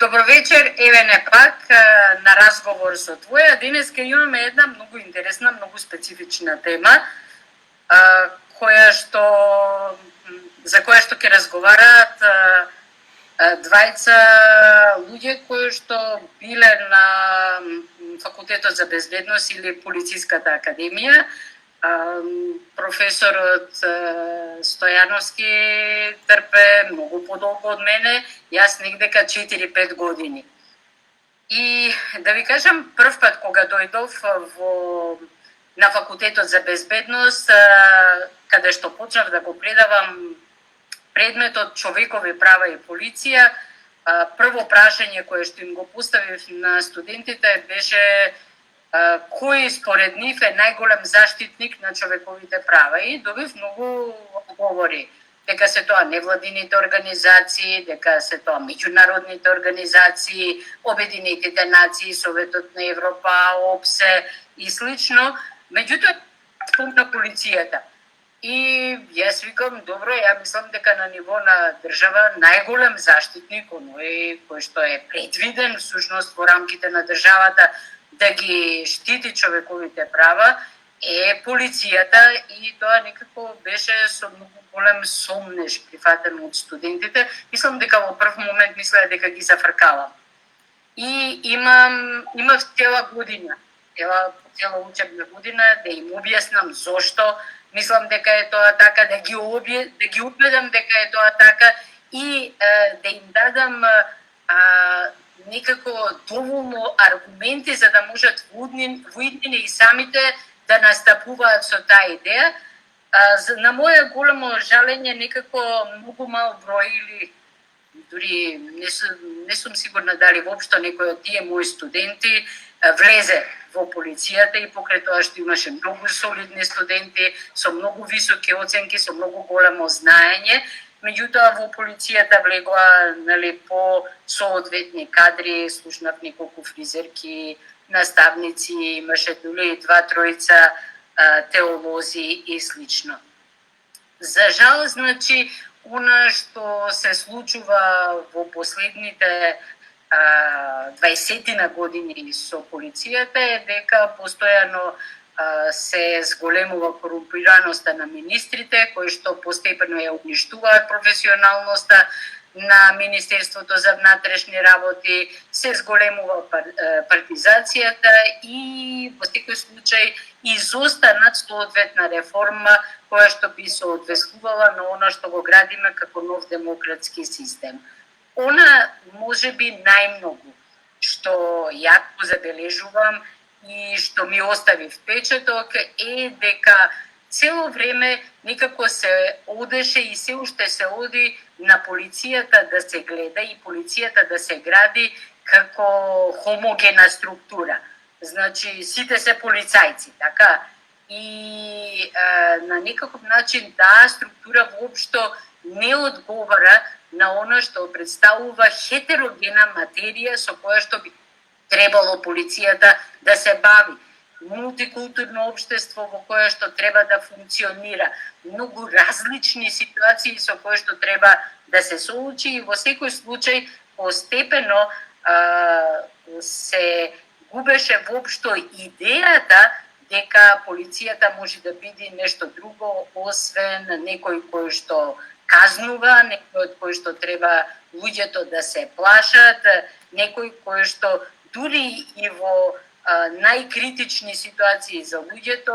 Добро вечер, еве не пак на разговор со твоја. Денеска имаме една многу интересна, многу специфична тема, за која што ќе разговараат двајца луѓе кои што биле на Факултетот за безбедност или Полициската академија. Професорот Стојановски трпе многу подолго од мене, јас негдека 4-5 години. И да ви кажам, прв пат кога дојдов на Факултетот за безбедност, каде што почнав да го предавам предметот човекови права и полиција, прво прашање кое што им го поставив на студентите беше кој според нив е најголем заштитник на човековите права, и добив многу одговори. Дека се тоа невладините организации, дека се тоа меѓународните организации, Обединетите нации, Советот на Европа, ОПСЕ и слично. Меѓутоа, спомна полицијата. И јас викам, добро, ја мислам дека на ниво на држава најголем заштитник, оној кој што е предвиден всушност во рамките на државата да ги штити човековите права, е полицијата, и тоа некако беше со многу голем сомнеж прифатено од студентите. Мислам дека во прв момент мислеа дека ги зафркавам. И имав цела година, цела учебна година да им објаснам зошто мислам дека е тоа така, да ги убедам дека е тоа така и да им дадам некако доволно аргументи за да можат воиднина и самите да настапуваат со таа идеја. На моје големо жалење некако многу мал број, или дури не сум сигурна дали воопшто некој од тие мои студенти влезе во полицијата, и покрај тоа што имаше многу солидни студенти со многу високи оценки, со многу големо знаење. Меѓутоа во полицијата влегоа по соодветни кадри, слушнав неколку фризерки, наставници, имаше дури 2-3 теолози и слично. За жал, значи, она што се случува во последните 20 години со полицијата е дека постојано се зголемува корумпираноста на министрите, кои што постепено ја уништуваат професионалноста на Министерството за внатрешни работи, се зголемува партизацијата и во секој случај изостанат соодветна реформа која што би се одвесувала на она што го градиме како нов демократски систем. Она може би најмногу што ја го забележувам и што ми остави впечаток е дека цело време некако се одеше и се уште се оди на полицијата да се гледа и полицијата да се гради како хомогена структура. Значи, сите се полицајци, така? И на некаков начин таа структура воопшто не одговара на она што представува хетерогена материја со која што би требало полицијата да се бави. Мултикултурно општество во кое што треба да функционира, многу различни ситуации со кои што треба да се соочи, и во секој случај постепено се губеше воопшто идејата дека полицијата може да биде нешто друго освен некој кој што казнува, некој од кој што треба луѓето да се плашат, некој кој што дури и во најкритични ситуации за луѓето,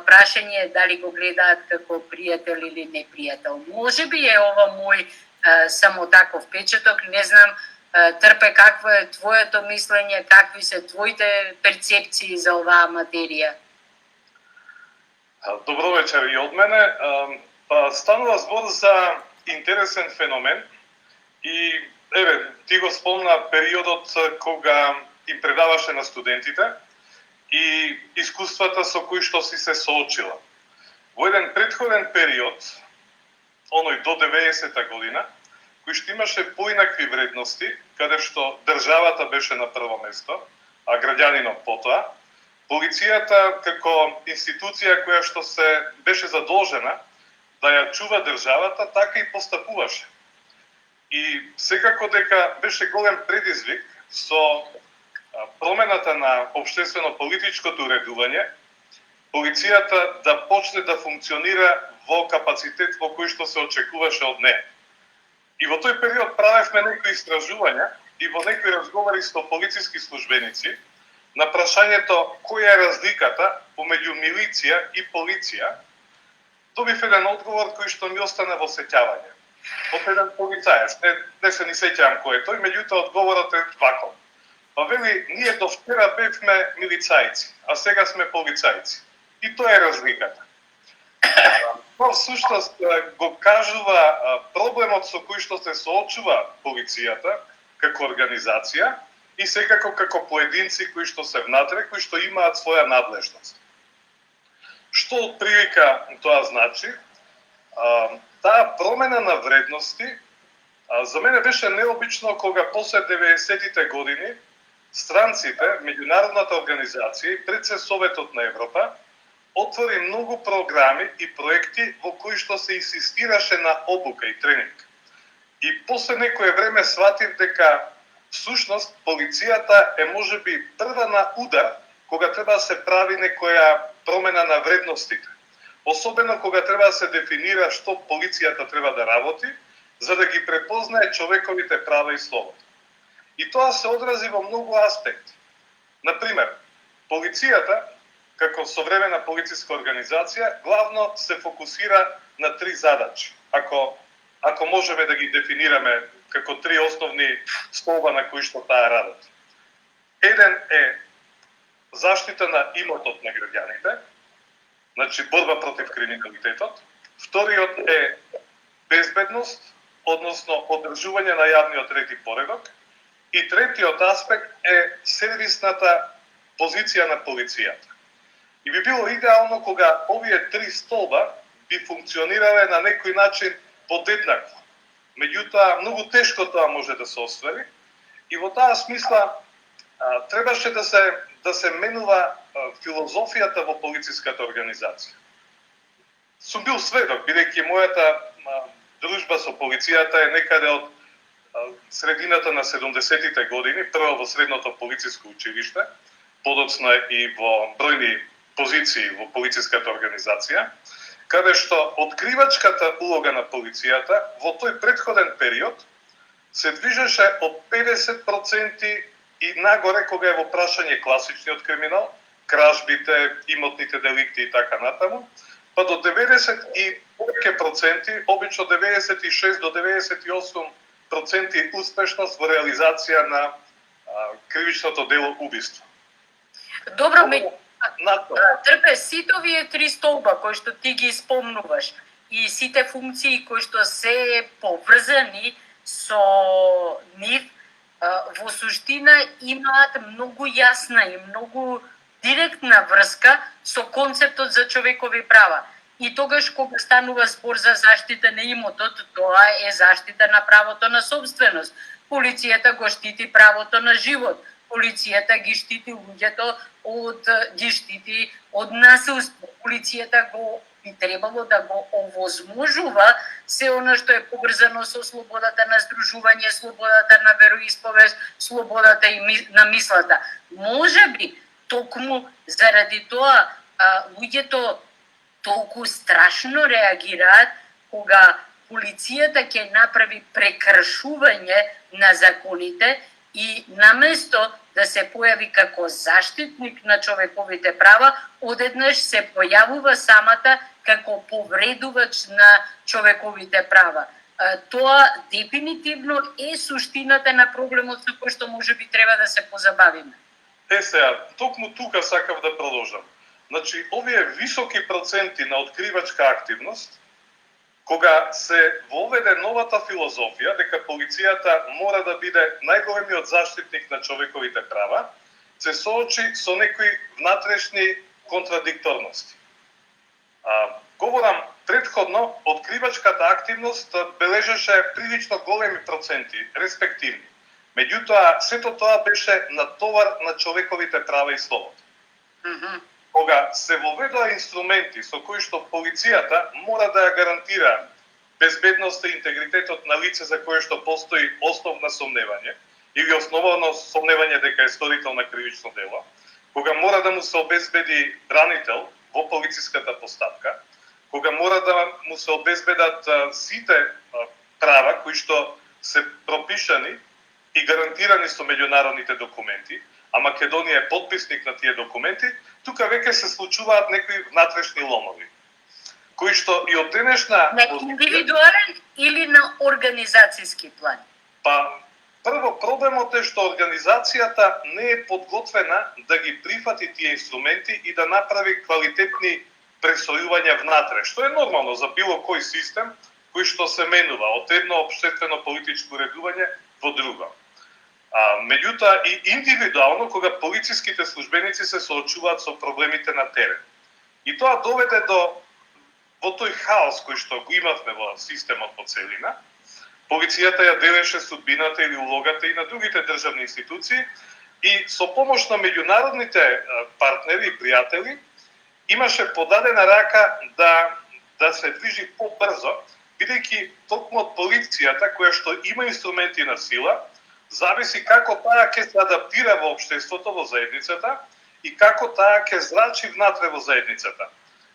прашање е дали го гледаат како пријател или непријател. Може би е ова мој само таков впечаток, не знам, Трпе, какво е твоето мислење, какви се твоите перцепции за оваа материја? Добро вечер и од мене. Станува збор за интересен феномен и еве, ти го спомна периодот кога им предаваше на студентите и искуствата со кои што си се соочила. Во еден претходен период, оној до 90-та година, кој што имаше поинакви вредности, каде што државата беше на прво место, а граѓанинот потоа, полицијата како институција која што се беше задолжена да ја чува државата, така и постапуваше. И секако дека беше голем предизвик со промената на општествено-политичкото уредување, полицијата да почне да функционира во капацитет во кој што се очекуваше од неја. И во тој период правевме некои истражувања и во некои разговори со полициски службеници на прашањето која е разликата помеѓу милиција и полиција, добив еден одговор кој што ми остана во сеќавање. Од еден полицаец, не се ни сеќавам кој е тој, меѓутоа одговорот е ваков. Па вели, ние до вчера бевме милицајци, а сега сме полицајци. И тоа е разликата. Тоа всушност го кажува проблемот со кој што се соочува полицијата како организација и секако како поединци кои што се внатре, кои што имаат своја надлежност. Што отприлика тоа значи? Таа промена на вредности за мене беше необично кога после 90-тите години странците, меѓународната организација и пред се Советот на Европа отвори многу програми и проекти во кои што се инсистираше на обука и тренинг. И после некое време сватив дека всушност полицијата е можеби прва на удар кога треба да се прави некоја промена на вредностите. Особено кога треба да се дефинира што полицијата треба да работи, за да ги препознае човековите права и слободи. И тоа се одрази во многу аспекти. Например, полицијата, како современа полициска организација, главно се фокусира на три задачи. Ако можеме да ги дефинираме како три основни столба на кои што таа работи. Еден е заштита на имотот на граѓаните, значи борба против криминалитетот. Вториот е безбедност, односно одржување на јавниот ред и поредок. И третиот аспект е сервисната позиција на полицијата. И би било идеално кога овие три столба би функционирале на некој начин подеднакво. Меѓутоа, многу тешко тоа може да се оствари и во таа смисла требаше да се менува филозофијата во полициската организација. Сум бил сведок, бидејќи мојата дружба со полицијата е некаде од средината на 70-тите години, прво во средното полициско училиште, подоцна и во бројни позиции во полициската организација, каде што откривачката улога на полицијата во тој претходен период се движеше од 50% и нагоре кога е во прашање класичниот криминал, кражбите, имотните деликти и така натаму, па до 90 и повеќе проценти, обично 96 до 98% успешност во реализација на кривичното дело убиство. Добро, Трпе, сите овие три столба кои што ти ги спомнуваш и сите функции кои што се поврзани со нив, во суштина имаат многу јасна и многу директна врска со концептот за човекови права. И тогаш кога станува збор за заштита на имотот, тоа е заштита на правото на собственост. Полицијата го штити правото на живот. Полицијата ги штити луѓето ги штити од насилство. Полицијата би требало да го овозможува се она што е поврзано со слободата на здружување, слободата на вероисповест, слободата на мислата. Можеби токму заради тоа луѓето толку страшно реагираат кога полицијата ќе направи прекршување на законите и наместо да се појави како заштитник на човековите права, одеднаш се појавува самата како повредувач на човековите права. Тоа дефинитивно е суштината на проблемот со кој што можеби треба да се позабавиме. Сега, токму тука сакав да продолжам. Значи, овие високи проценти на откривачка активност, кога се воведе новата филозофија дека полицијата мора да биде најголемиот заштитник на човековите права, се соочи со некои внатрешни контрадикторности. Говорам, претходно, откривачката активност бележеше прилично големи проценти, респективни. Меѓутоа, сето тоа беше натовар на човековите права и слободи. Кога се воведоа инструменти со кои што полицијата мора да ја гарантира безбедноста и интегритетот на лице за кое што постои основно сомневање или основано сомневање дека е сторител на кривично дело, кога мора да му се обезбеди бранител во полициската постапка, кога мора да му се обезбедат сите права кои што се пропишани и гарантирани со меѓународните документи, а Македонија е подписник на тие документи, тука веќе се случуваат некои внатрешни ломови, кои што и од денешна... На индивидуален или на организацијски план? Па, прво, проблемот е што организацијата не е подготвена да ги прифати тие инструменти и да направи квалитетни пресојувања внатре, што е нормално за било кој систем кој што се менува од едно општествено политичко редување во друго. Меѓутоа и индивидуално кога полициските службеници се соочуваат со проблемите на терен. И тоа доведе до во тој хаос кој што го имавме во системот по целина. Полицијата ја делеше судбината или улогата и на другите државни институции и со помош на меѓународните партнери и пријатели имаше подадена рака да се движи побрзо, бидејќи токму од полицијата која што има инструменти на сила, зависи како таа ќе се адаптира во општеството, во заедницата и како таа ќе зрачи внатре во заедницата.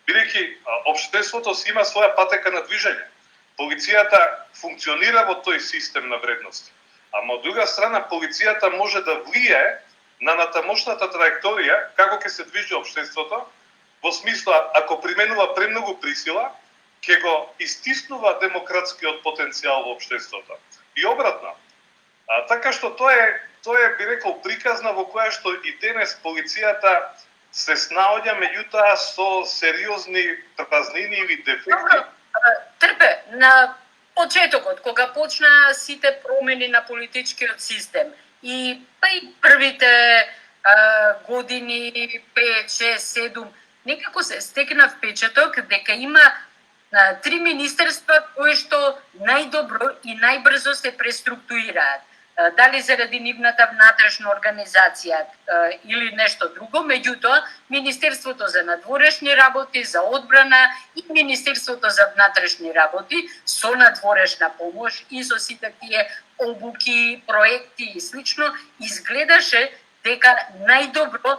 Бидејќи општеството си има своја патека на движење. Полицијата функционира во тој систем на вредности. Ама од друга страна полицијата може да влие на натамошната траекторија како ќе се движи општеството, во смисла ако применува премногу присила, ќе го истиснува демократскиот потенцијал во општеството. И обратно. Така што тоа е би рекол приказна во која што и денес полицијата се снаоѓа меѓутоа со сериозни празнини или дефекти. Трпе, на почетокот, кога почна сите промени на политичкиот систем и па и првите години 5, 6, 7, некако се стекна впечаток дека има 3 министерства кои што најдобро и најбрзо се преструктурираат. Дали заради нивната внатрешна организација или нешто друго, меѓутоа Министерството за надворешни работи, за одбрана и Министерството за внатрешни работи со надворешна помош и со сите тие обуки, проекти и слично изгледаше дека најдобро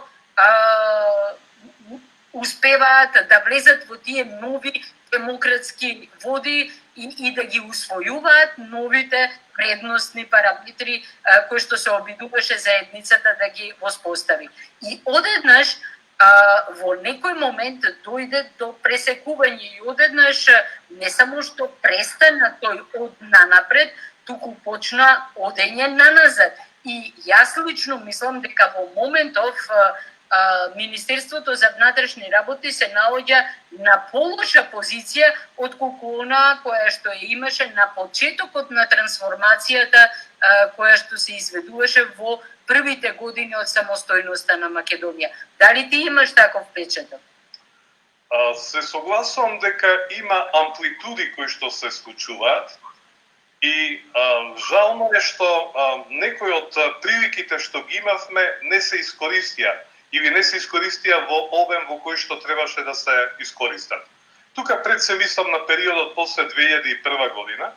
успеваат да влезат во тие нови демократски води и да ги усвојуваат новите вредностни параметри кои што се обидуваше заедницата да ги воспостави. И одеднаш во некој момент дојде до пресекување и одеднаш не само што престана тој од нанапред, туку почна одење наназад. И јас лично мислам дека во моментов Министерството за внатрешни работи се наоѓа на полоша позиција отколку она која што ја имаше на почетокот на трансформацијата која што се изведуваше во првите години од самостојноста на Македонија. Дали ти имаш таков впечаток? Се согласувам дека има амплитуди кои што се случуваат и жално е што некои од приликите што ги имавме не се искористија или не се искористија во обем во кој што требаше да се искористат. Тука пред се мислам на периодот после 2001 година,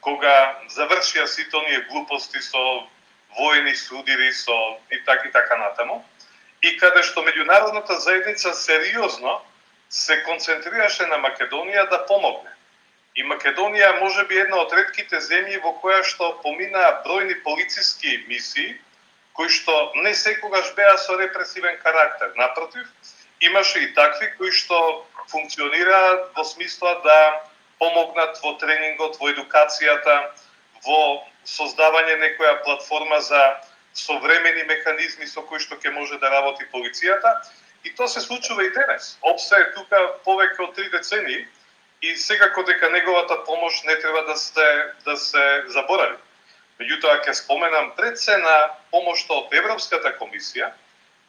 кога завршија сите оние глупости со воени судири со и така натаму, и каде што меѓународната заедница сериозно се концентрираше на Македонија да помогне. И Македонија може би една од ретките земји во која што поминаа бројни полициски мисии, кои што не секогаш беа со репресивен карактер. Напротив, имаше и такви кои што функционираат во смисла да помогнат во тренингот, во едукацијата, во создавање некоја платформа за современи механизми со кои што ќе може да работи полицијата. И тоа се случува и денес. ОПСЕ е тука повеќе од 3 децении и секако дека неговата помош не треба да се заборави. Меѓутоа, ќе споменам пред се на помошта од Европската комисија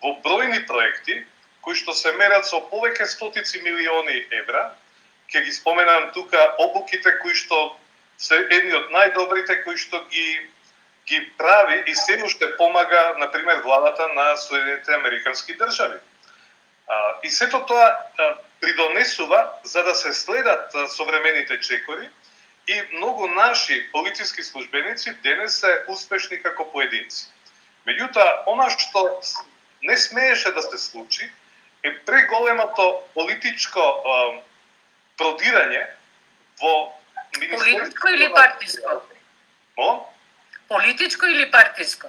во бројни проекти кои што се мерат со повеќе стотици милиони евра. Ќе ги споменам тука обуките кои што се едни од најдобрите кои што ги прави и се уште помага, например, владата на Соединетите Американски држави. И сето тоа придонесува за да се следат современите чекори и многу наши полициски службеници денес се успешни како поединци. Меѓутоа, она што не смееше да се случи е преголемото политичко продирање во Политичко или партиско? Политичко или партиско?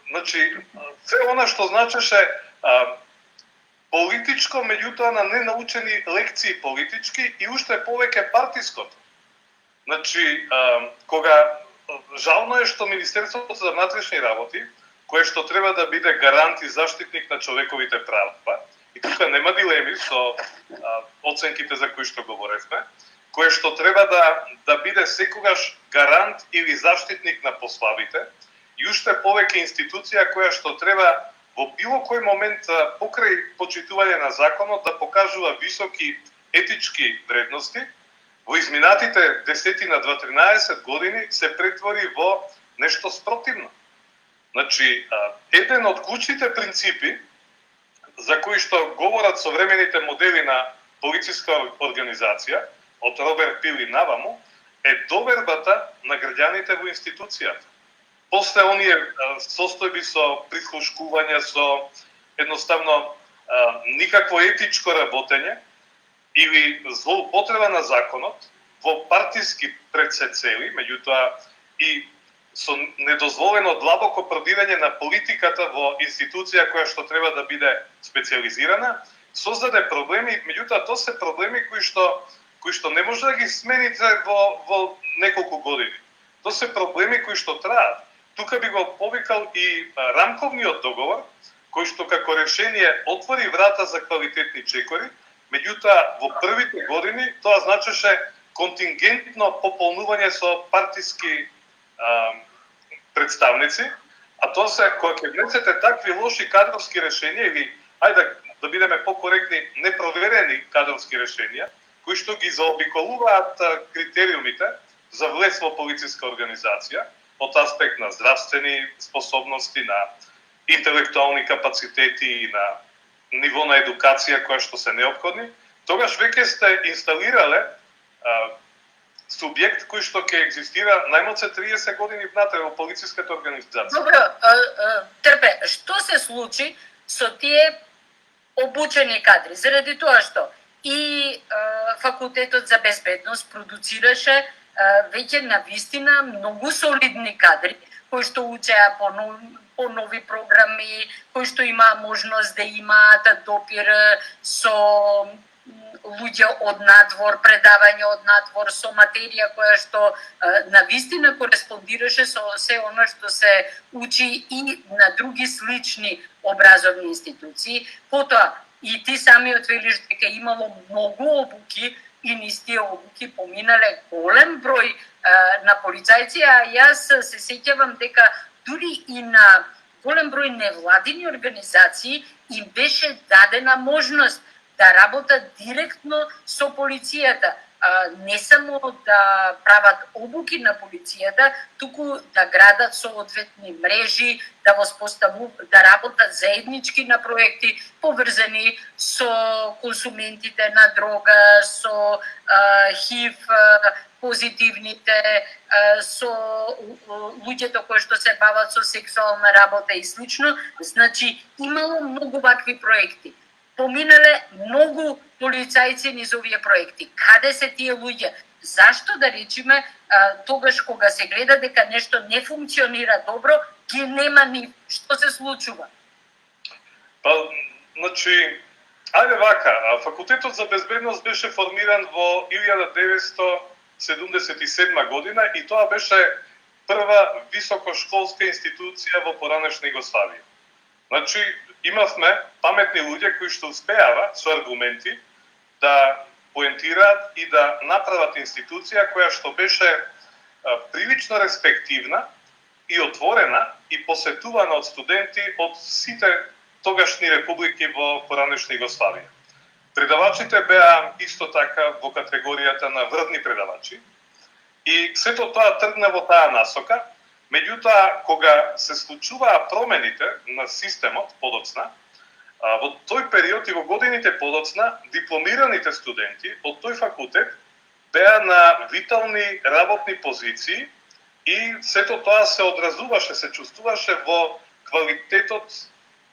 Значи, се она што значеше политичко, меѓутоа на ненаучени лекции политички и уште повеќе партиското. Значи, кога жално е што Министерството за внатрешни работи, кое што треба да биде гарант и заштитник на човековите права, и тука нема дилеми со оценките за кои што говоревме, кое што треба да биде секогаш гарант или заштитник на послабите, и уште повеќе институција која што треба во било кој момент покрај почитување на законот да покажува високи етички вредности, во изминатите 10 на 13 години се претвори во нешто спротивно. Значи, еден од клучните принципи за кои што говорат современите модели на полициска организација, од Роберт Пил и наваму, е довербата на граѓаните во институцијата. После оние состојби со прислушкување, со едноставно никакво етичко работење или злоупотреба на законот во партиски предсецели, меѓутоа и со недозволено длабоко продирање на политиката во институција која што треба да биде специализирана, создаде проблеми, меѓутоа тоа се проблеми кои што не може да ги смените во неколку години. Тоа се проблеми кои што траат. Тука би го повикал и рамковниот договор, кој што како решение отвори врата за квалитетни чекори, меѓутоа во првите години тоа значеше контингентно пополнување со партиски представници, а тоа се кога ќе внесете такви лоши кадровски решенија или ајде да бидеме покоректни, непроверени кадровски решенија, кои што ги заобиколуваат критериумите за влез во полициска организација од аспект на здравствени способности, на интелектуални капацитети и на ниво на едукација која што се неопходни, тогаш веќе сте инсталирале субјект кој што ќе екзистира најмалце 30 години внатре во полициската организација. Добро, Трпе, што се случи со тие обучени кадри? Заради тоа што и факултетот за безбедност продуцираше веќе навистина многу солидни кадри кои што учеа по нови програми, кои што имаа можност да имаат допир со луѓе од надвор, предавање од надвор, со материја која што навистина кореспондираше со се оно што се учи и на други слични образовни институции. Потоа, и ти самиот велиш дека имало многу обуки и низ тие обуки поминале голем број на полицајци, а јас се сеќавам дека дури и на голем број невладини организации им беше дадена можност да работат директно со полицијата, не само да прават обуки на полицијата, туку да градат соодветни мрежи, да да работат заеднички на проекти поврзани со консументите на дрога, со ХИВ позитивните, со луѓето кои што се бават со сексуална работа и слично. Значи, имало многу вакви проекти. Поминале многу полицајци низ овие проекти. Каде се тие луѓе? Зашто, да речеме, тогаш кога се гледа дека нешто не функционира добро, ги нема ни што се случува? Значи, ајде вака, факултетот за безбедност беше формиран во 1977 година и тоа беше прва високошколска институција во поранешна Југославија. Значи, имавме паметни луѓе кои што успеава со аргументи да поентираат и да направат институција која што беше прилично респективна и отворена и посетувана од студенти од сите тогашни републики во поранешна Југославија. Предавачите беа исто така во категоријата на врвни предавачи и сето тоа тргна во таа насока. Меѓутоа, кога се случуваа промените на системот подоцна, во тој период и во годините подоцна, дипломираните студенти од тој факултет беа на витални работни позиции и сето тоа се одразуваше, се чувствуваше во квалитетот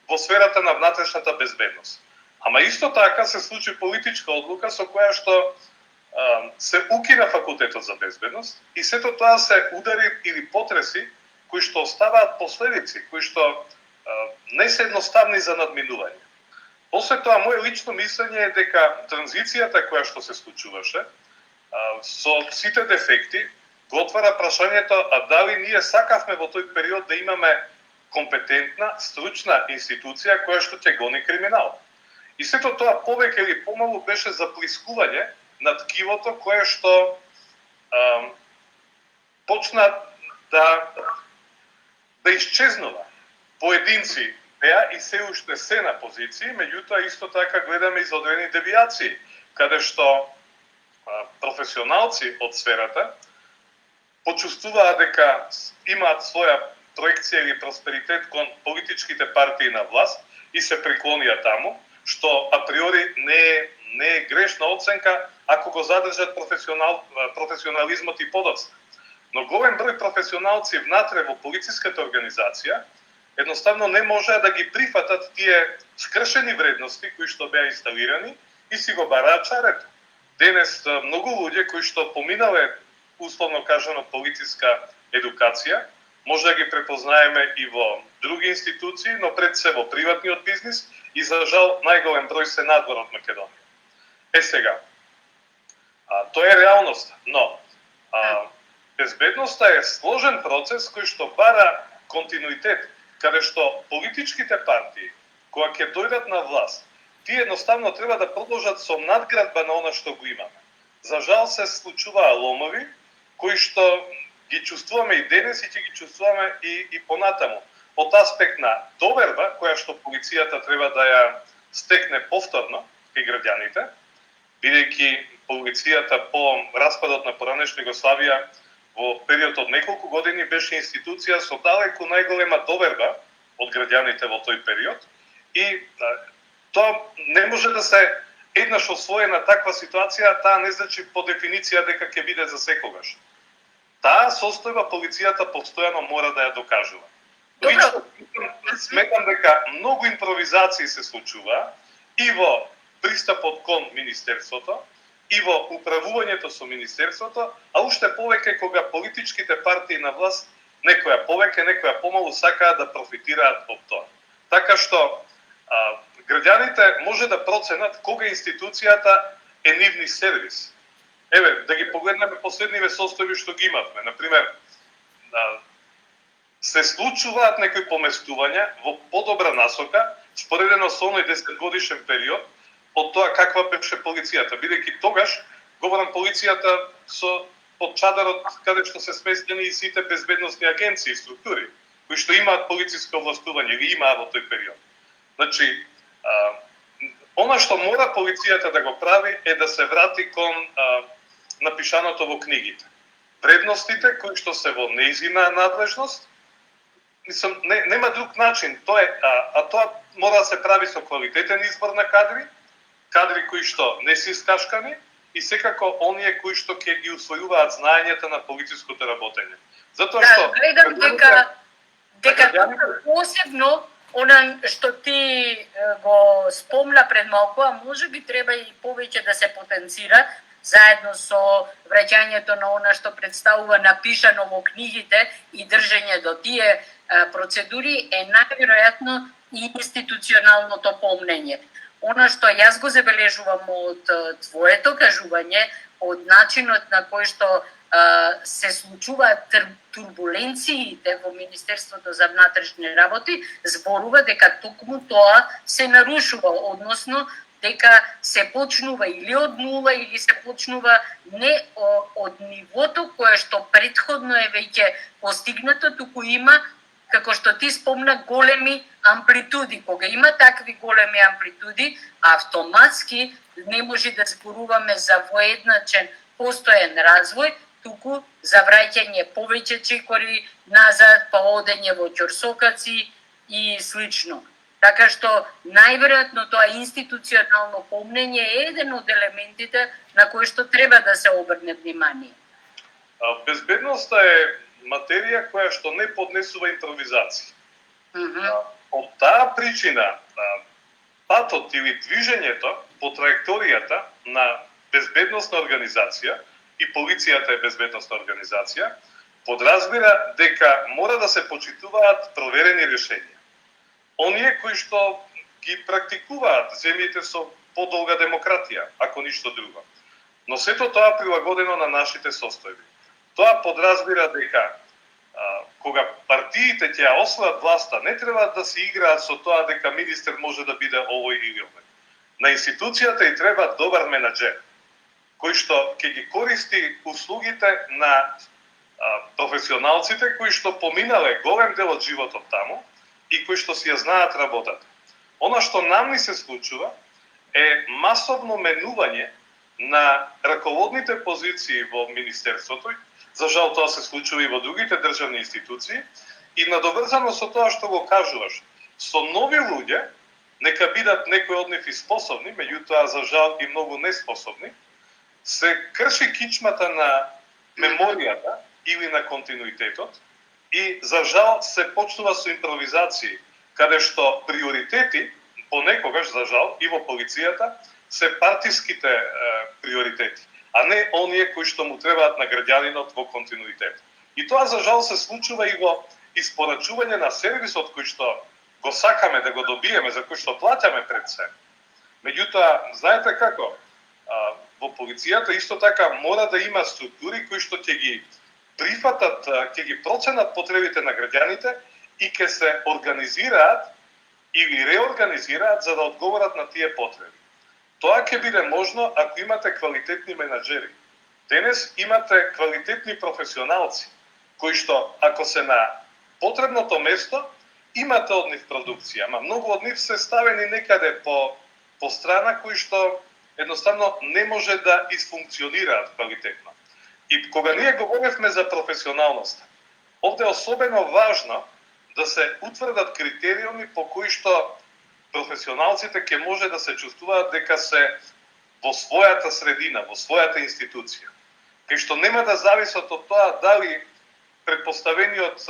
во сферата на внатрешната безбедност. Ама исто така се случи политичка одлука со која што се укина факултетот за безбедност и сето тоа се удари или потреси кои што оставаат последици, кои што не се едноставни за надминување. После тоа, моје лично мислење е дека транзицијата која што се случуваше, со сите дефекти, го отвара прашањето, а дали ние сакавме во тој период да имаме компетентна, стручна институција која што ќе гони криминал. И сето тоа повеќе или помалу беше заплискување на ткивото кое што почна да исчезнува. Поединци беа и се уште се на позиции, меѓутоа исто така гледаме и за одредени девијации, каде што професионалци од сферата почувствуваат дека имаат своја проекција или просперитет кон политичките партии на власт и се преклонија таму, што априори не е грешна оценка ако го задржат професионализмот и подоцна. Но голем број професионалци внатре во полициската организација едноставно не можеа да ги прифатат тие скршени вредности кои што беа инсталирани и си го бараат чарето. Денес многу луѓе кои што поминале условно кажано полициска едукација, може да ги препознаеме и во други институции, но пред се во приватниот бизнис и за жал најголем број се надвор од Македонија. Сега, тоа е реалност, но безбедноста е сложен процес кој што бара континуитет, каде што политичките партии, кога ќе дојдат на власт, тие едноставно треба да продолжат со надградба на она што го имаме. За жал се случуваа ломови, кои што ги чувствуваме и денес и ќе ги чувствуваме и понатаму. Од аспект на доверба, која што полицијата треба да ја стекне повторно кај граѓаните, бидејќи полицијата по распадот на поранешна Југославија во период од неколку години беше институција со далеку најголема доверба од граѓаните во тој период и тоа не може да се еднаш освоена таква ситуација, таа не значи по дефиниција дека ќе биде за секогаш. Таа состојба полицијата постојано мора да ја докажува. Лично сметам дека многу импровизации се случува и во пристапот кон Министерството, и во управувањето со Министерството, а уште повеќе кога политичките партии на власт, некоја повеќе, некоја помалу сакаат да профитираат од тоа. Така што граѓаните може да проценат кога институцијата е нивни сервис. Еве, да ги погледнеме последниве состојби што ги имавме. Например, се случуваат некои поместувања во подобра насока, споредено со оној 10-годишен период, од тоа каква беше полицијата. Бидејќи тогаш, говорам полицијата под чадарот каде што се сместени и сите безбедносни агенции и структури, кои што имаат полициско овластување или имаа во тој период. Значи, она што мора полицијата да го прави е да се врати кон напишаното во книгите. Вредностите кои што се во нејзина надлежност, нема друг начин. Тоа мора да се прави со квалитетен избор на кадри кои што не се искашкани и секако оние кои што ќе ги усвојуваат знаењата на полициското работење. Затоа што гледам дека посебно она што ти го спомна пред малку, а може би треба и повеќе да се потенцира заедно со враќањето на она што представува напишано во книгите и држење до тие процедури е најверојатно и институционалното помнење. Она што јас го забележувам од твоето кажување, од начинот на кој што се случуваат турбуленциите во Министерството за внатрешни работи, зборува дека токму тоа се нарушува, односно дека се почнува или од нула, или се почнува не од нивото кое што претходно е веќе постигнато, туку има, како што ти спомна, големи амплитуди. Кога има такви големи амплитуди, автоматски не може да зборуваме за воедначен постоен развој, туку за враќање повеќе чекори назад, па одење во ќорсокаци и слично. Така што најверојатно тоа институционално помнење е еден од елементите на кои што треба да се обрне внимание. Безбедноста е материја која што не поднесува импровизација. Од таа причина, патот или движењето по траекторијата на безбедносна организација, и полицијата е безбедносна организација, подразбира дека мора да се почитуваат проверени решенија. Оние кои што ги практикуваат земјите со подолга демократија, ако ништо друго. Но сето тоа прилагодено на нашите состојби. Тоа подразбира дека кога партиите ќе ја освојат власта, не треба да се играат со тоа дека министер може да биде овој или овој. На институцијата и треба добар менаџер, кој што ќе ги користи услугите на професионалците кои што поминале голем дел од животот таму и кои што си ја знаат работата. Она што нам ни се случува е масовно менување на раководните позиции во министерството. За жал тоа се случува и во другите државни институции, и надоврзано со тоа што го кажуваш, со нови луѓе, нека бидат некои од нив и способни, меѓутоа за жал и многу неспособни, се крши кичмата на меморијата или на континуитетот и за жал се почнува со импровизации, каде што приоритети, понекогаш за жал и во полицијата, се партиските приоритети, а не оние кои што му требаат на граѓанинот во континуитет. И тоа за жал се случува и во испорачување на сервисот кој што го сакаме да го добиеме, за кој што плаќаме пред се. Меѓутоа, знаете како, во полицијата исто така мора да има структури кои што ќе ги прифатат, ќе ги проценат потребите на граѓаните и ќе се организираат или реорганизираат за да одговорат на тие потреби. Тоа ќе биде можно ако имате квалитетни менаџери. Денес имате квалитетни професионалци, кои што ако се на потребното место, имате од нив продукција, ама многу од нив се ставени некаде по страна кои што едноставно не може да изфункционираат квалитетно. И кога ние говоревме за професионалност, овде е особено важно да се утврдат критериуми по кои што професионалците ќе може да се чувствуваат дека се во својата средина, во својата институција. Кај што нема да зависат од тоа дали предпоставениот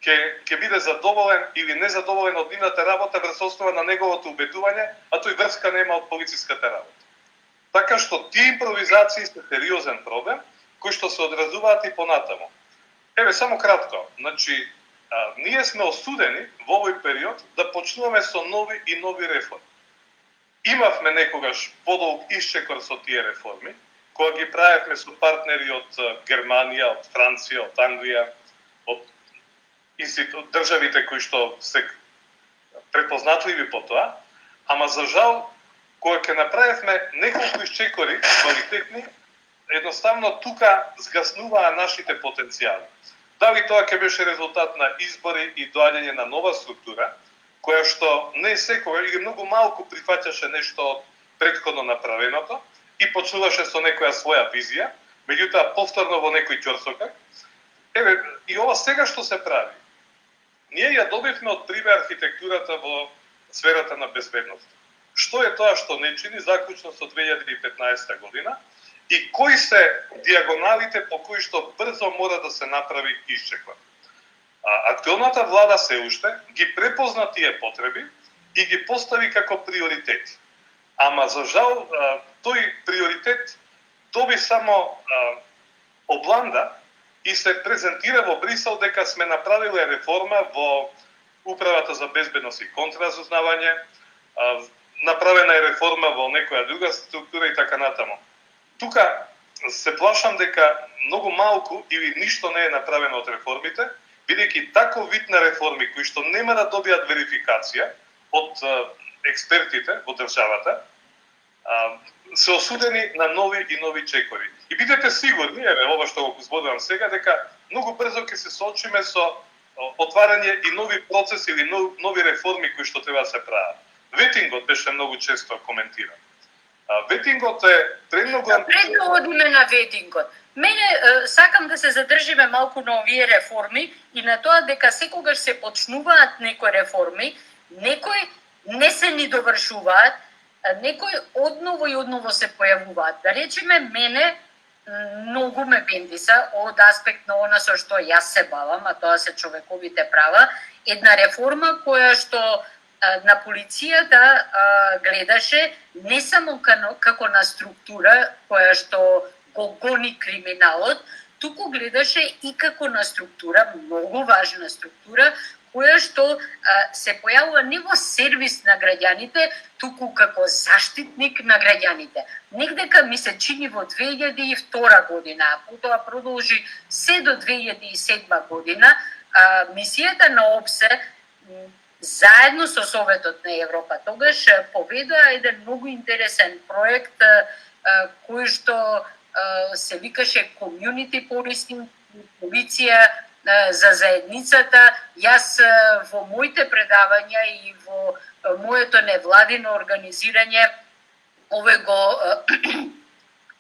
ќе биде задоволен или незадоволен од нивната работа врз основа на неговото убедување, а тој врска нема од полициската работа. Така што тие импровизации се сериозен проблем, кои што се одразуваат и понатаму. Еве, само кратко, значи, ние сме осудени во овој период да почнуваме со нови и нови реформи. Имавме некогаш подолг исчекор со тие реформи, кога ги правевме со партнери од Германија, од Франција, од Англија, од државите кои што се препознатливи по тоа, ама за жал, кога ќе направевме неколку исчекори квалитетни, едноставно тука згаснуваа нашите потенцијали. Дали тоа ќе беше резултат на избори и доаѓање на нова структура, која што не секогаш или многу малку прифаќаше нешто од претходно направеното и почнуваше со некоја своја визија, меѓутоа повторно во некој ќорсокак. Еве, и ова сега што се прави. Ние ја добивме од пример архитектурата во сферата на безбедност. Што е тоа што не чини заклучно со 2015 година и кои се диагоналите по кои што брзо мора да се направи исчекор. Актуелната влада се уште ги препозна тие потреби и ги постави како приоритети. Ама за жал тој приоритет доби само обланда и се презентира во Брисел дека сме направиле реформа во Управата за безбедност и контраразузнавање, направена е реформа во некоја друга структура и така натаму. Тука се плашам дека многу малку или ништо не е направено од реформите, бидејќи таков вид на реформи кои што нема да добијат верификација од експертите во државата, се осудени на нови и нови чекори. И бидете сигурни, еве ова што го зборувам сега, дека многу брзо ќе се соочиме со отварање и нови процеси или нови реформи кои што треба да се прават. Ветингот беше многу често коментиран. Ветингот е премногу... Пред да одиме на ветингот, мене сакам да се задржиме малку на овие реформи и на тоа дека секогаш се почнуваат некои реформи, некои не се ни довршуваат, некои одново и одново се појавуваат. Да речеме, мене многу ме бендиса од аспект на она со што јас се бавам, а тоа се човековите права, една реформа која што на полицијата гледаше не само како на структура која што го гони криминалот, туку гледаше и како на структура, многу важна структура, која што се појавува не во сервис на граѓаните, туку како заштитник на граѓаните. Негдека ми се чини во 2002 година, а потоа продолжи се до 2007 година, мисијата на ОПСЕ заедно со Советот на Европа тогаш поведоа еден многу интересен проект кој што се викаше Community Policing, полиција за заедницата. Јас во моите предавања и во моето невладино организирање овој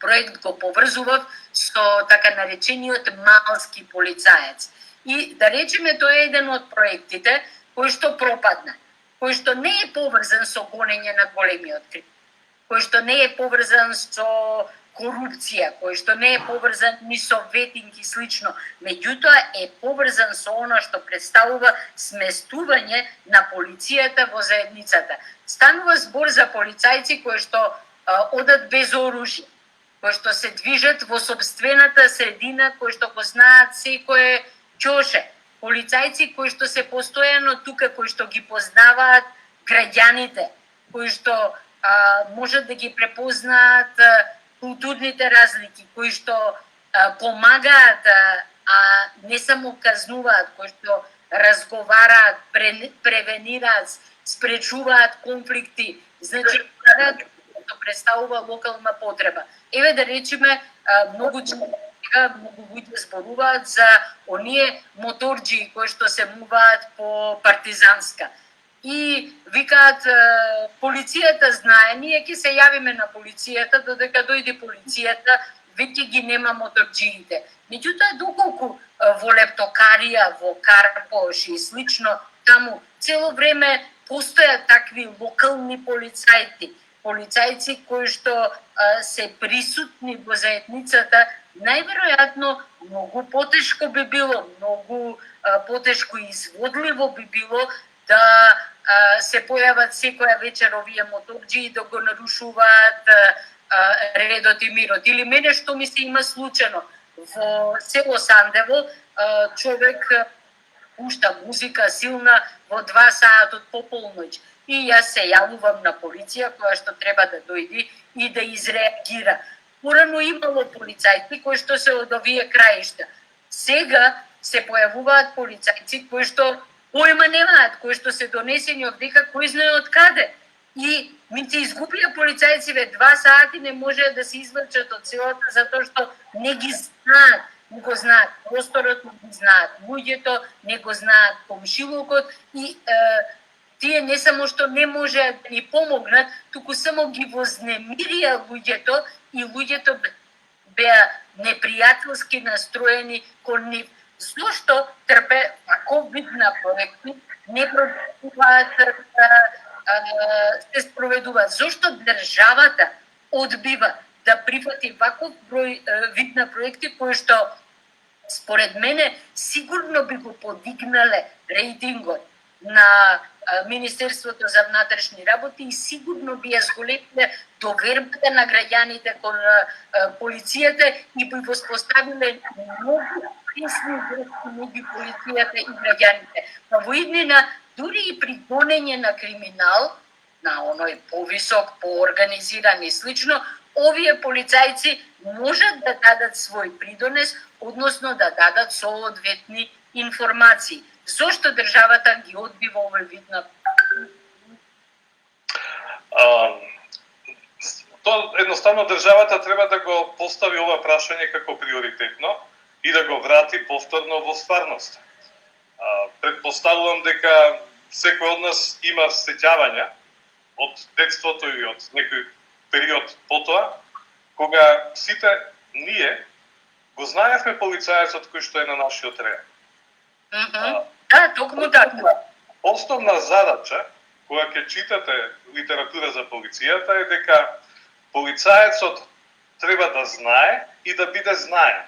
проект го поврзував со така наречениот малски полицаец. И да речеме тоа е еден од проектите кој што пропадна, кој што не е поврзан со гонење на големиот крим, кој што не е поврзан со корупција, кој што не е поврзан ни со ветинг и слично, меѓутоа е поврзан со она што представува сместување на полицијата во заедницата. Станува збор за полицајци кои што одат без оружје, кои што се движат во собствената средина, кои што го знаат секое ќоше, полицајци кои што се постојано тука, кои што ги познаваат граѓаните, кои што можат да ги препознаат културните разлики, кои што помагаат, а не само казнуваат, кои што разговараат, превенираат, спречуваат конфликти, значи што представува локална потреба. Еве да речеме, многу луѓе зборуваат за оние моторџии кои што се муваат по партизанска. И викаат, полицијата знае, ние ќе се јавиме на полицијата, додека дојде полицијата, веќе ги нема моторџиите. Меѓутоа, доколку во лептокарија, во Карпош и слично, таму цело време постојат такви локални полицајци кои што се присутни во заедницата, најверојатно многу потешко би било, многу потешко изводливо би било да се појават секоја вечер овие моторџии да го нарушуваат редот и мирот. Или мене што ми се има случајно во село Сандево, човек пушта музика силна во 2 саат од пополноќ. И јас се јавувам на полиција која што треба да дојде и да изреагира. Порано имало полицајци кои што се од овие краишта. Сега се појавуваат полицајци кои што појма немаат, кои што се донесени овдека кој знае од каде. И ми се изгубија полицајциве 2 сати, не може да се извлечат од селото затоа што не ги знаат, не го знаат просторот, не го знаат луѓето, не го знаат комшилокот и тие не само што не можеа да ни помогнат, туку само ги вознемирија луѓето и луѓето беа непријателски настроени кон нив. Зошто трпе ваков вид на проекти не продолжуваат се спроведуваат? Зошто државата одбива да прифати ваков вид на проекти кои што според мене сигурно би го подигнале рейтингот на Министерството за внатрешни работи и сигурно би ја зголемиле довербата на граѓаните кон полицијата и би воспоставиле многу тесни врски меѓу полицијата и граѓаните. Во иднина, дури и при гонење на криминал, на оној повисок, поорганизиран и слично, овие полицајци можат да дадат свој придонес, односно да дадат соодветни информации. Зошто државата ги одбива овој вид на То едноставно државата треба да го постави ова прашање како приоритетно и да го врати повторно во стварност. Предпоставувам дека секој од нас има сеќавања од детството или од некој период потоа, кога сите ние го знаевме полицајецот кој што е на нашиот ред. Да, токму така. Основна задача кога ќе читате литература за полицијата е дека полицаецот треба да знае и да биде знаен.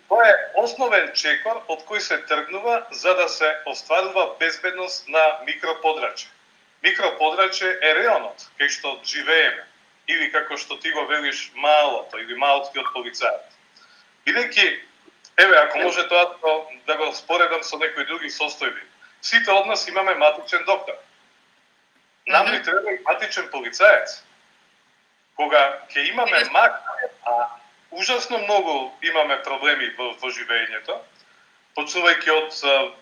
Тоа е основен чекор од кој се тргнува за да се остварува безбедност на микроподрачје. Микроподрачје е реонот кај што живееме, или како што ти го велиш малото или малкиот полицаец. Бидејќи, еве, ако може тоа да го споредам со некои други состојби, сите од нас имаме матичен доктор. Нам ни треба и матичен полицаец. Кога ќе имаме мак, а ужасно многу имаме проблеми во живеењето, почнувајќи од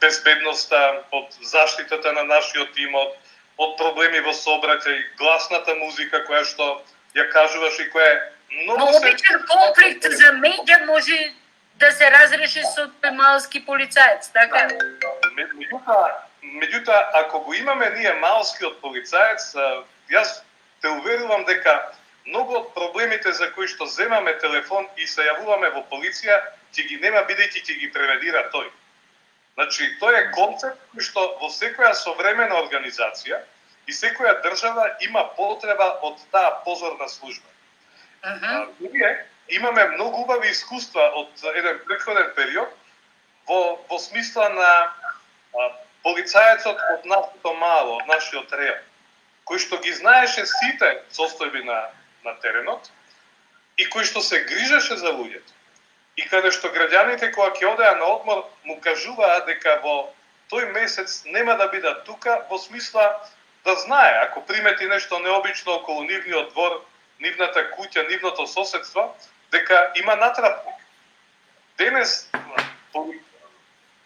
безбедноста, од заштитата на нашиот имот, од проблеми во сообраќај, гласната музика која што ја кажуваш и која е Но обичен конфликт за меѓа може да се разреши со малски полицаец, така? Меѓутоа, ако го имаме ние малскиот полицаец, јас те уверувам дека многу од проблемите за кои што земаме телефон и се јавуваме во полиција, ќе ги нема бидејќи ќе ги преведира тој. Значи, тој е концепт кој што во секоја современа организација и секоја држава има потреба од таа позорна служба. Ние имаме многу убави искуства од еден претходен период во смисла на полицаецот од нашето мало, од нашиот реон, кој што ги знаеше сите состојби на теренот и кој што се грижеше за луѓето. И каде што граѓаните кога ќе одеа на одмор му кажуваа дека во тој месец нема да бидат тука, во смисла да знае, ако примети нешто необично околу нивниот двор, нивната куќа, нивното соседство, дека има натрапник. Денес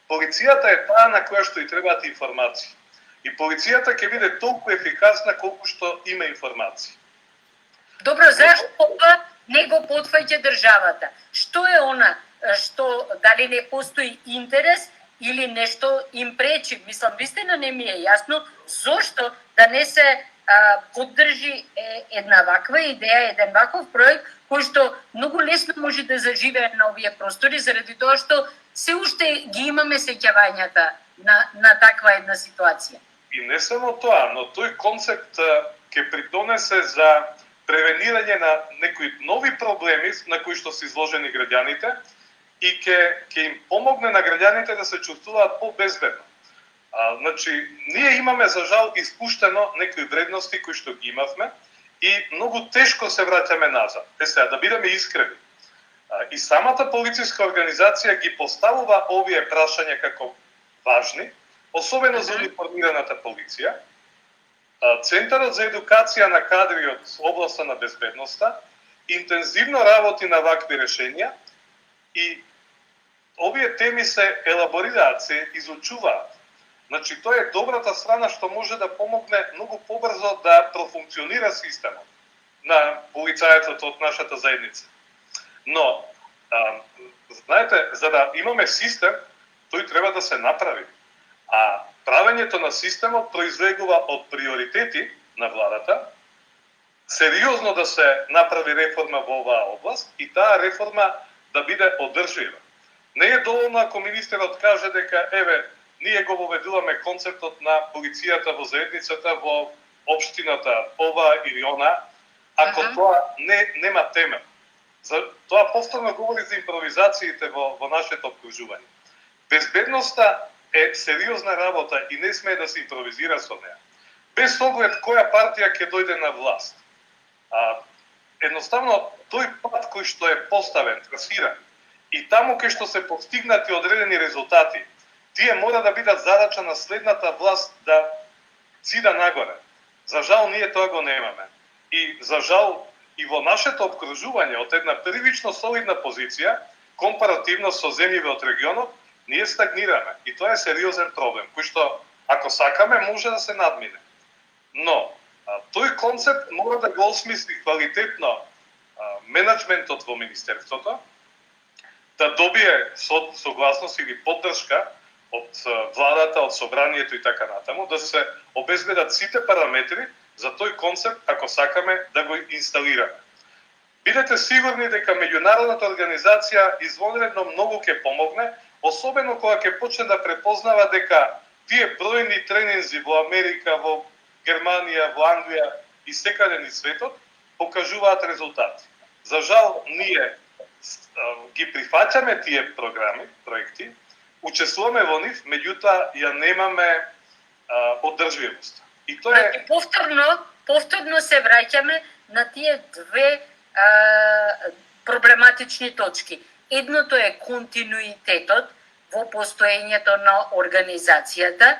полицијата е таа на која што и требаат информации. И полицијата ќе биде толку ефикасна колку што има информации. Добро, зашто не го потфаќа државата? Што е она што дали не постои интерес или нешто им пречи? Мислам, вистина не ми е јасно зошто да не се поддржи една ваква идеја, еден ваков проект кој што многу лесно може да заживее на овие простори заради тоа што се уште ги имаме сеќавањата на таква една ситуација. И не само тоа, но тој концепт ќе придонесе за превенирање на некои нови проблеми на кои што се изложени граѓаните и ќе им помогне на граѓаните да се чувствуваат побезбедно. Значи, ние имаме за жал испуштено некои вредности кои што ги имавме и многу тешко се враќаме назад. Сега, да бидеме искрени. И самата полициска организација ги поставува овие прашања како важни, особено за униформираната полиција. Центарот за едукација на кадри од областа на безбедноста интензивно работи на вакви решенија и овие теми се елаборираат, се изучуваат. Значи, тоа е добрата страна што може да помогне многу побрзо да профункционира системот на полицаецот од нашата заедница. Но, знаете, за да имаме систем, тој треба да се направи. А правењето на системот произлегува од приоритети на владата, сериозно да се направи реформа во оваа област и таа реформа да биде одржлива. Не е доволно ако министерот каже дека, еве, ние го воведуваме концептот на полицијата во заедницата, во општината, ова или она, ако тоа нема тема. Тоа повторно говори за импровизациите во нашето обкружување. Безбедноста е сериозна работа и не смее да се импровизира со неа. Без оглед која партија ќе дојде на власт. Едноставно, тој пат кој што е поставен, трасиран, и таму кај што се постигнати одредени резултати, тие мора да бидат задача на следната власт да цида нагоре. За жал, ние тоа го немаме. И за жал, и во нашето обкружување од една прилично солидна позиција, компаративно со земјите од регионот, ние стагнираме. И тоа е сериозен проблем, кој што, ако сакаме, може да се надмине. Но, тој концепт мора да го осмисли квалитетно менеджментот во Министерството, да добие согласност или поддршка од владата, од собранието и така натаму, да се обезбедат сите параметри за тој концепт, ако сакаме да го инсталираме. Бидете сигурни дека меѓународната организација извонредно многу ќе помогне, особено кога ќе почне да препознава дека тие бројни тренинзи во Америка, во Германија, во Англија и секаде низ светот покажуваат резултати. За жал, ние ги прифаќаме тие програми, проекти, учествуваме во нив, меѓутоа ја немаме одржливост. И тоа е повторно се враќаме на тие две проблематични точки. Едното е континуитетот во постоењето на организацијата,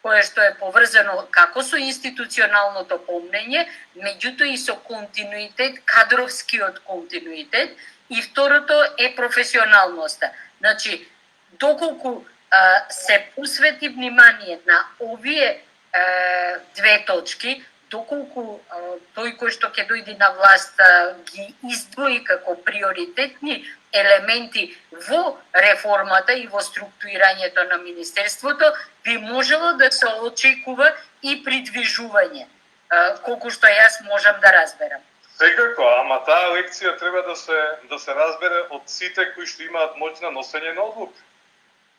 кое што е поврзано како со институционалното помнење, меѓутоа и со континуитет, кадровскиот континуитет, и второто е професионалноста. Значи, доколку се посвети внимание на овие две точки, доколку тој кој што ќе дојде на власт ги издвои како приоритетни елементи во реформата и во структурирањето на Министерството, би можело да се очекува и придвижување, колку што јас можам да разберам. Секако, ама таа лекција треба да се разбере од сите кои што имаат моќ на носење на одлуки.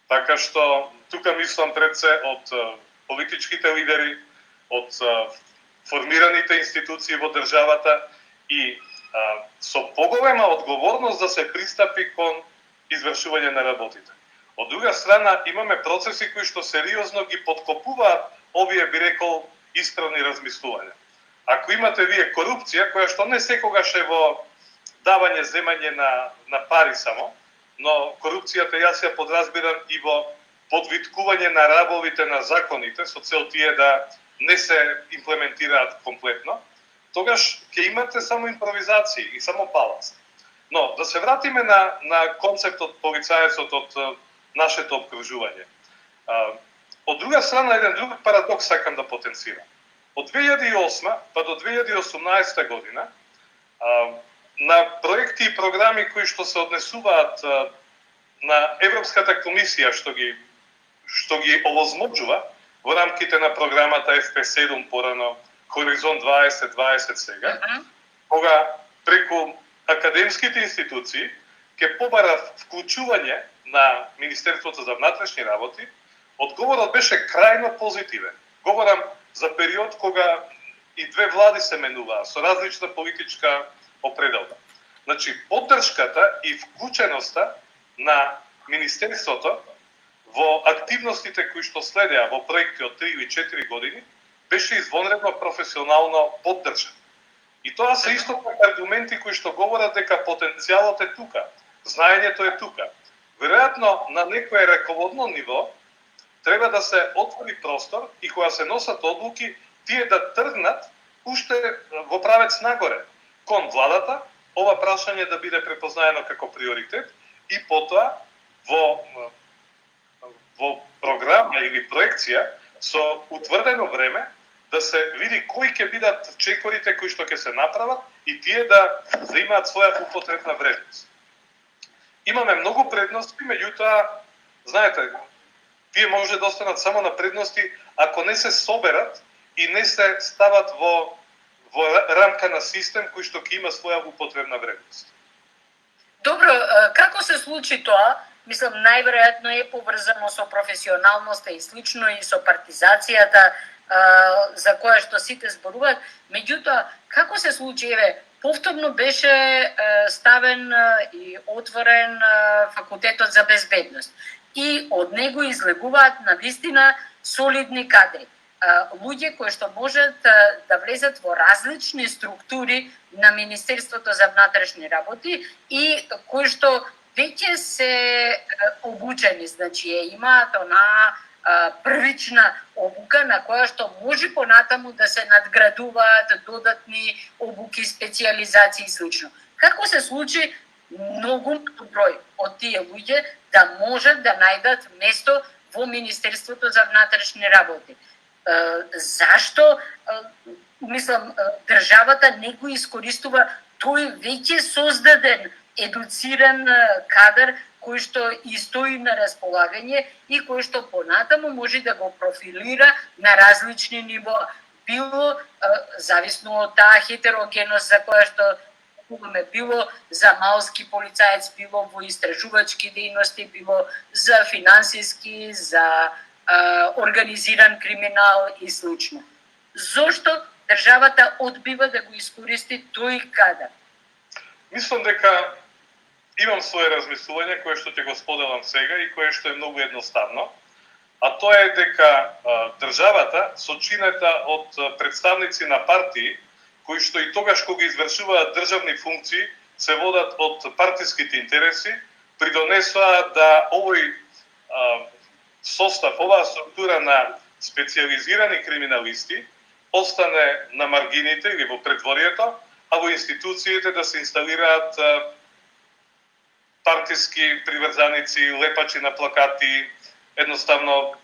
Така што тука мислам пред се од политичките лидери, од формираните институции во државата и со поголема одговорност да се пристапи кон извршување на работите. Од друга страна, имаме процеси кои што сериозно ги подкопуваат овие, би рекол, исправни размислувања. Ако имате вие корупција, која што не секогаш е во давање, земање на пари само, но корупцијата јас ја подразбирам и во подвиткување на рабовите на законите, со цел тие да не се имплементираат комплетно, тогаш ќе имате само импровизации и само палац. Но, да се вратиме на концептот полицаецот од нашето обкружување. Од друга страна, еден друг парадокс сакам да потенцирам. Од 2008 па до 2018 година, на проекти и програми кои што се однесуваат на Европската комисија што ги овозможува во рамките на програмата FP7 порано Хоризонт 2020 сега, кога преку академските институции ќе побара вклучување на Министерството за внатрешни работи, одговорот беше крајно позитивен. Говорам за период кога и две влади се менуваа со различна политичка определба. Значи, поддршката и вклученоста на Министерството во активностите кои што следеа во проекти од 3 или 4 години беше извонредно професионално поддржан. И тоа се исто така аргументи кои што говорат дека потенцијалот е тука, знаењето е тука. Веројатно на некое раководно ниво треба да се отвори простор и кога се носат одлуки, тие да тргнат уште во правец нагоре кон владата, ова прашање да биде препознаено како приоритет и потоа во програма или проекција со утврдено време да се види кои ќе бидат чекорите кои што ќе се направат и тие да имаат своја употребна вредност. Имаме многу предности, меѓутоа, знаете, тие може да останат само на предности ако не се соберат и не се стават во рамка на систем кој што ќе има своја употребна вредност. Добро, како се случи тоа? Мислам, најверојатно е поврзано со професионалноста и слично и со партизацијата за која што сите зборуваат. Меѓутоа, како се случи? Повторно беше ставен и отворен факултетот за безбедност. И од него излегуваат навистина солидни кадри. Луѓе кои што можат да влезат во различни структури на Министерството за внатрешни работи и кои што веќе се обучени, значи имаат онаа првична обука на која што може понатаму да се надградуваат додатни обуки, специјализации и слично. Како се случи многу број од тие луѓе да можат да најдат место во Министерството за внатрешни работи? Зашто, мислам, државата не го искористува тој веќе создаден едуциран кадар кој што и стои на располагање и кој што понатаму може да го профилира на различни нивоа, било зависно од таа хетерогеност за која што било за малски полицаец, било во истражувачки дејности, било за финансиски, за организиран криминал и слично. Зошто државата одбива да го искористи тој кадар? Мислам дека имам своje размислување кое што ќе го споделам сега и кое што е многу едноставно, а тоа е дека државата сочинета од представници на партии кои што и тогаш кога извршуваат државни функции се водат од партиските интереси, придонесоа да овој состав, оваа структура на специализирани криминалисти остане на маргините или во предворието, а во институциите да се инсталираат партиски приврзаници, лепачи на плакати, едноставно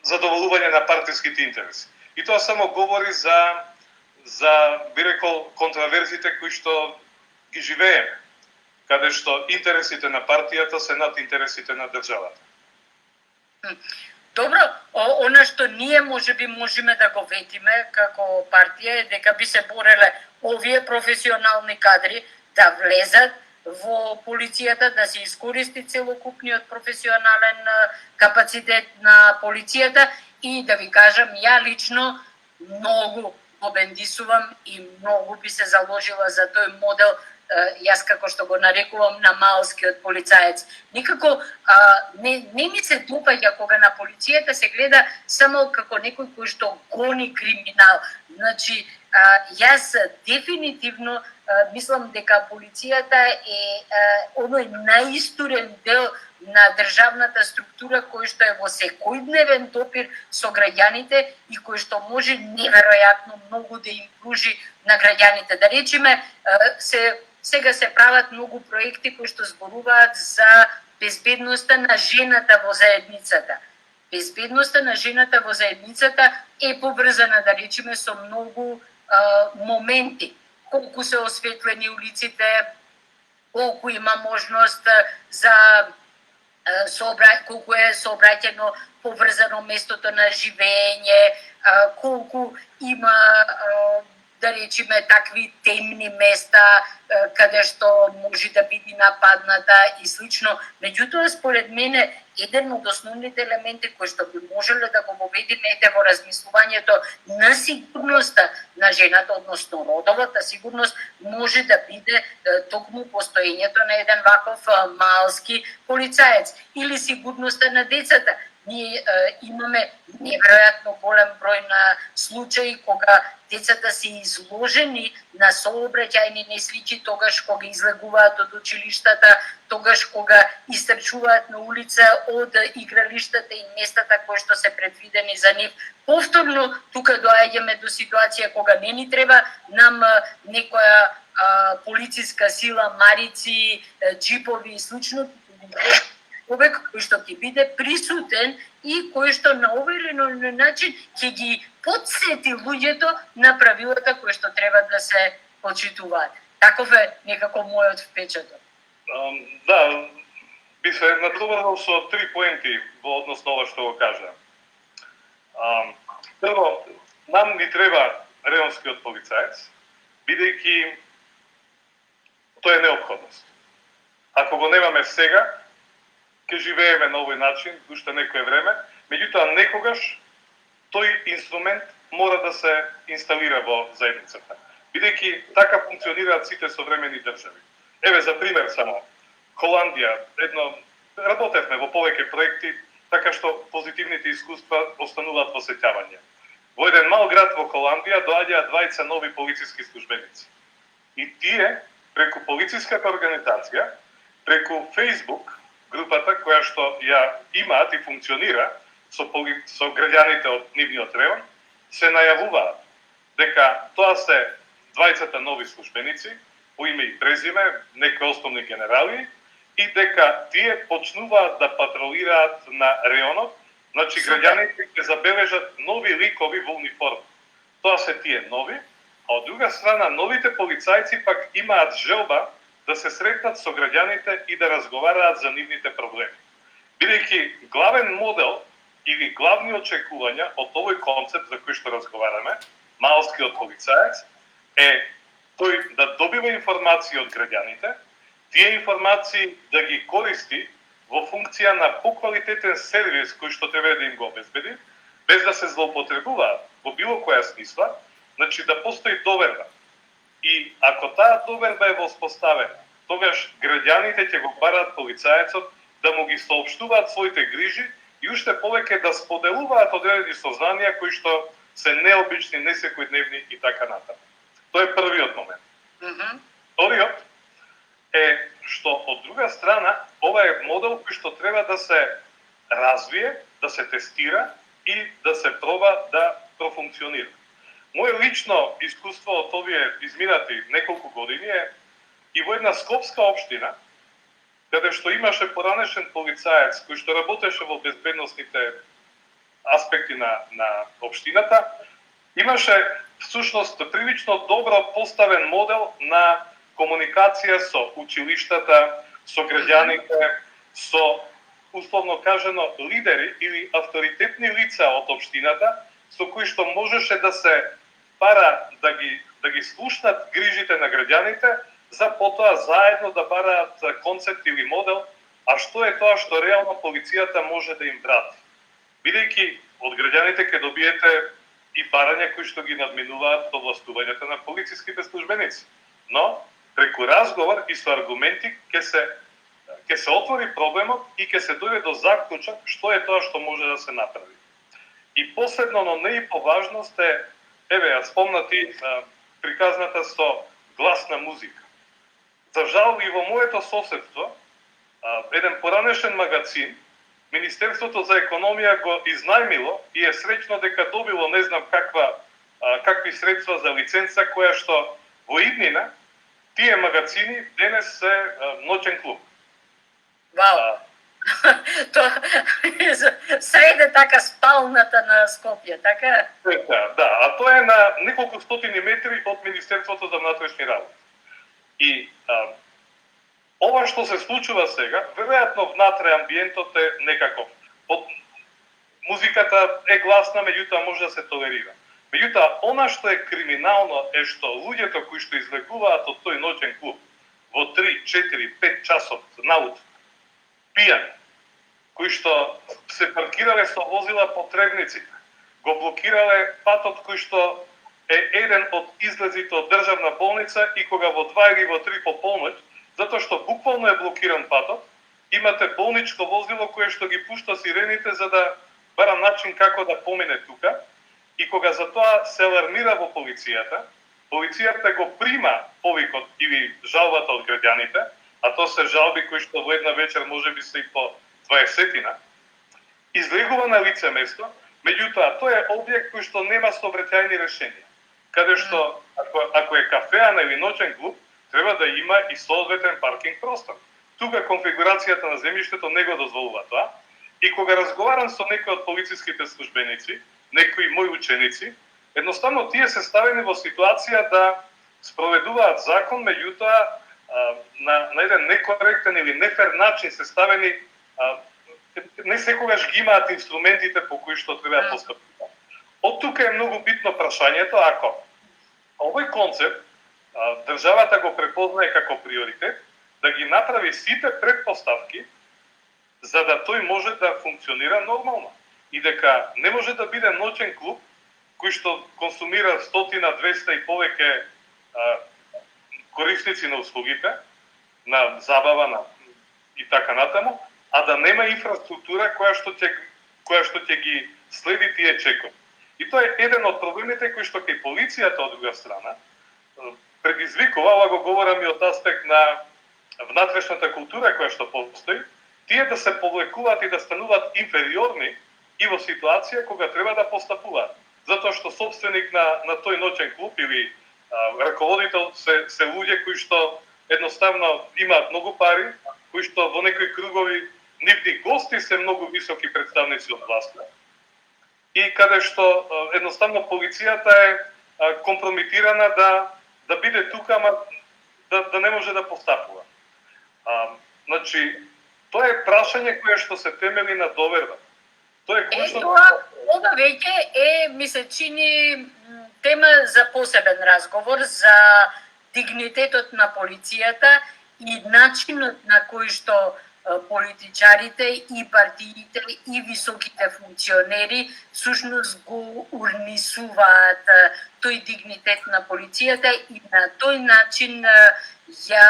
задоволување на партиските интереси. И тоа само говори за би рекол контраверзите кои што ги живееме, каде што интересите на партијата се над интересите на државата. Добро, она што ние можеме да го ветиме како партија е дека би се бореле овие професионални кадри да влезат во полицијата, да се искористи целокупниот професионален капацитет на полицијата и да ви кажам, ја лично многу го бендисувам и многу би се заложила за тој модел, јас како што го нарекувам на малскиот полицаец. Никако не ми се допаѓа кога на полицијата се гледа само како некој кој што гони криминал. Значи, јас дефинитивно мислам дека полицијата е оној наистурен дел на државната структура кој што е во секојдневен допир со граѓаните и кој што може неверојатно многу да им пружи на граѓаните. Да речеме, сега се прават многу проекти кои што зборуваат за безбедноста на жената во заедницата. Безбедноста на жената во заедницата е поврзана, да речеме, со многу моменти. Колку се осветлени улиците, колку има можност за колку е сообраќајно поврзано местото на живење, колку има да речеме такви темни места каде што може да биде нападната и слично. Меѓутоа, според мене, еден од основните елементи кои што би можеле да го воведиме е во размислувањето на сигурноста на жената, односно родовата сигурност, може да биде токму постоењето на еден ваков малски полицаец или сигурноста на децата. Ние имаме неверојатно голем број на случаи кога децата се изложени на сообраќајни несреќи тогаш кога излегуваат од училиштата, тогаш кога истрчуваат на улица од игралиштата и местата кои што се предвидени за нив. Повторно, тука доаѓаме до ситуација кога не ни треба нам некоја полициска сила, марици, джипови и слично, човек кој што ќе биде присутен и кој што на овој или на начин ќе ги подсети луѓето на правилата кои што треба да се почитуваат. Таков е некако мојот впечаток. Да, би се натоварил со 3 поенти во однос на ова што го кажа. Прво, нам ни треба реонскиот полицаец, бидејќи тоа е неопходност. Ако го немаме сега, ќе живееме на овој начин уште некое време, меѓутоа некогаш тој инструмент мора да се инсталира во заедницата. Бидејќи така функционираат сите современи држави. Еве за пример само, Холандија, работевме во повеќе проекти, така што позитивните искуства остануваат во сеќавање. Во еден мал град во Холандија доаѓаат 20 нови полициски службеници. И тие, преку полициската организација, преку Facebook, групата која што ја имаат и функционира со граѓаните од нивниот район, се најавуваат дека тоа се 20 нови службеници, по име и презиме, некои основни генерали, и дека тие почнуваат да патролираат на районот, значи граѓаните ќе забележат нови ликови во униформа. Тоа се тие нови, а од друга страна новите полицајци пак имаат желба да се сретнат со граѓаните и да разговараат за нивните проблеми. Бидејќи главен модел или главни очекувања од овој концепт за кој што разговараме, малскиот полицаец, е тој да добива информации од граѓаните, тие информации да ги користи во функција на поквалитетен сервис кој што треба да им го обезбеди, без да се злоупотребуваат во било која смисла, значи да постои доверба. И ако таа доверба е воспоставена, тогаш граѓаните ќе го бараат полицаецот да му ги соопштуваат своите грижи и уште повеќе да споделуваат одредени сознанија кои што се необични, несекојдневни и така натаму. Тоа е првиот момент. Вториот е што од друга страна ова е модел кој што треба да се развие, да се тестира и да се проба да профункционира. Моje лично искуство од овие изминати неколку години е и во една скопска општина, каде што имаше поранешен полицаец кој што работеше во безбедносните аспекти на општината, имаше всушност прилично добро поставен модел на комуникација со училиштата, со граѓаните, со условно кажано лидери или авторитетни лица од општината, со кои што можеше да се бара да ги слушнат грижите на граѓаните, за потоа заедно да бараат концепт или модел, а што е тоа што реално полицијата може да им врати. Бидејќи од граѓаните ќе добиете и барања кои што ги надминуваат овластувањата на полициските службеници. Но преку разговор и со аргументи ќе се отвори проблемот и ќе се дојде до заклучок што е тоа што може да се направи. И последно, но не и по важност е, ја спомнати приказната со гласна музика. За жал и во моето соседство, еден поранешен магазин, Министерството за економија го изнајмило и е среќно дека добило не знам какви средства за лиценца, која што во иднина тие магазини денес се ноќен клуб. Вау! Среде така спалната на Скопје, така? Да, а тоа е на неколку стотини метри од Министерството за внатрешни работи. И ова што се случува сега, веројатно внатре амбиентот е некаков. Музиката е гласна, меѓутоа може да се толерира. Меѓутоа, она што е криминално е што луѓето кои што излегуваат од тој ноќен клуб во 3, 4, 5 часот наутро, пијани, кои што се паркирале со возила по тревниците, го блокирале патот кој што е еден од излезите од државна болница и кога во 2 или во 3 по полноќ, затоа што буквално е блокиран патот, имате болничко возило кое што ги пушта сирените за да бара начин како да помине тука, и кога за тоа се алармира во полицијата го прима повикот или жалбата од граѓаните, а тоа се жалби кои што во една вечер можеби се и по 20-тина, излегува на лице место, меѓутоа тоа е објект кој што нема сообраќајни решенија, каде што ако е кафеана или ноќен клуб, треба да има и соодветен паркинг простор. Тука конфигурацијата на земјиштето не го дозволува тоа. И кога разговарам со некои од полициските службеници, некои мои ученици, едноставно тие се ставени во ситуација да спроведуваат закон, меѓутоа на еден некоректен или нефер начин се ставени, не секогаш ги имаат инструментите по кои што треба да постапуваат. Од тука е многу битно прашањето ако овој концепт државата го препознае како приоритет, да ги направи сите предпоставки за да тој може да функционира нормално и дека не може да биде ноќен клуб кој што консумира 100, 200 и повеќе корисници на услугите, на забава и така натаму, а да нема инфраструктура која што ќе ги следи тие чекови. И тоа е еден од проблемите кои што кај полицијата од друга страна предизвикува, ова го говорам и од аспект на внатрешната култура која што постои, тие да се повлекуваат и да стануваат инфериорни и во ситуација кога треба да постапуваат. Затоа што собственик на тој ноќен клуб или раководител се луѓе кои што едноставно имаат многу пари, кои што во некои кругови нивни гости се многу високи представници од власта. И каде што едноставно полицијата е компрометирана да биде тука, ама да не може да постапува. Значи, тоа е прашање кое што се темели на доверба. Тоа е клучно. Ова веќе ми се чини тема за посебен разговор за дигнитетот на полицијата и начинот на кој што политичарите и партиите и високите функционери всушност го урнисуваат тој дигнитет на полицијата и на тој начин ја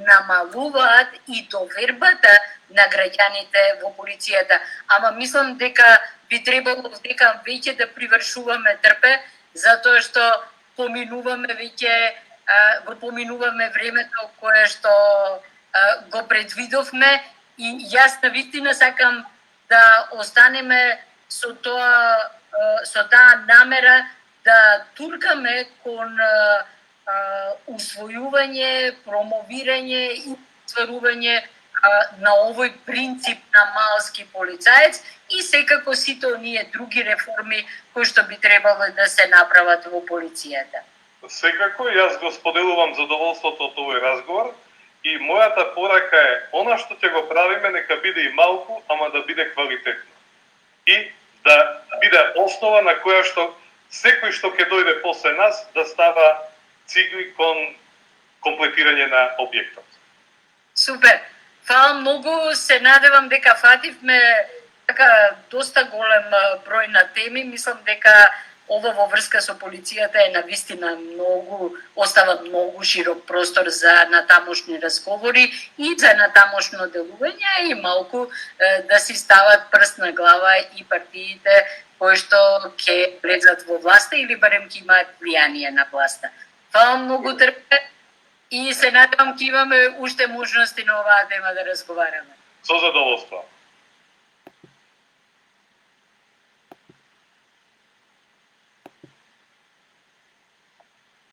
намалуваат и довербата на граѓаните во полицијата. Ама мислам дека би требало дека веќе да привршуваме трпе, затоа што поминуваме времето кое што го предвидовме и јас навистина сакам да останеме со таа намера да туркаме кон усвојување, промовирање и стварување на овој принцип на малски полицаец и секако сите оние други реформи кои што би требало да се направат во полицијата. Секако, јас го споделувам задоволството од овој разговор и мојата порака е она што ќе го правиме нека биде и малку, ама да биде квалитетно. И да биде основа на која што секој што ќе дојде после нас да става цигли кон комплетирање на објектот. Супер. Фала многу, се надевам дека фативме така доста голем број на теми. Мислам дека ова во врска со полицијата е навистина остава многу широк простор за натамошни разговори и за натамошно делување и малку да си стават прст на глава и партиите кои што ќе влезат во власта или барем ќе имаат влијание на власта. Фала многу трпе и се надевам ќе имаме уште можности на оваа тема да разговараме. Со задоволство.